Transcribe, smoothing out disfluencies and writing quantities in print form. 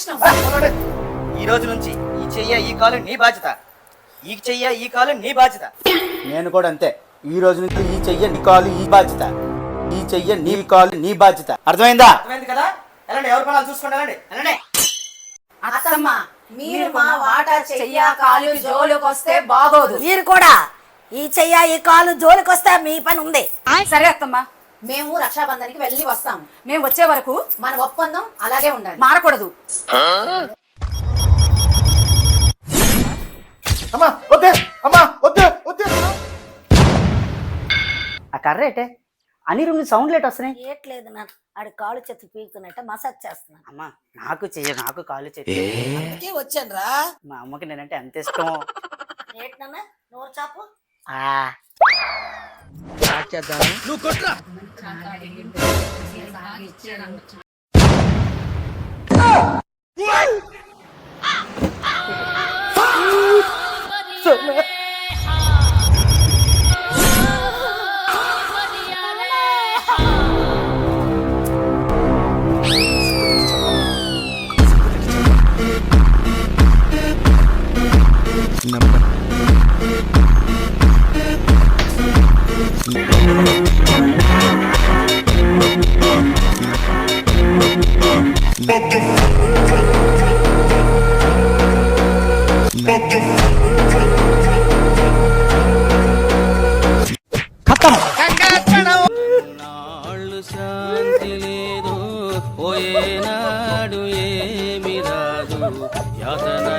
ఇష్టం. ఈ రోజు నుంచి ఈ చెయ్య ఈ కాలు నీ బాధ్యత, ఈ చెయ్య ఈ కాలు నీ బాధ్యత. నేను కూడా అంతే. ఈ రోజు నుంచి ఈ చెయ్య నీ కాలు ఈ బాధ్యత, ఈ చెయ్య నీ కాలు నీ బాధ్యత. అర్థమైందా? అర్థమైంది కదా? వెళ్ళండి, ఎవరి పనాలు చూసుకోండి. వెళ్ళండి. అత్తమ్మ, మీరు మా వాటా చెయ్య కాలు జోలికి వస్తే బాగోదు. మీరు కూడా ఈ చెయ్య ఈ కాలు జోలికి వస్తే మీ పని ఉంది. సరే అత్తమ్మ, మేము రక్షాబంధన్కి వెళ్ళి వస్తాము. మేము వచ్చే వరకు మన ఒప్పందం అలాగే ఉండాలి, మారకూడదు. అమ్మా వద్దే, అమ్మా వద్దు వద్దు. ఆ కర్ర ఏంటే అన్ని రూమ్ సౌండ్ లేట్ వస్తున్నాయి. ఏట్లేదు నాన్న, ఆడి కాలు చేతులు పీకుతున్నట్ట మసాజ్ చేస్తున్నాను. అమ్మా నాకు చెయ్య, నాకు కాలు చెయ్యి. వచ్చాను రా. మా అమ్మకి నేనంటే ఎంత ఇష్టం. ఏటన్నా నోరు చాపు. నువ్వు కొట్రా. శాంతి లేదు పోయేనాడు ఏమి రాదు యాతన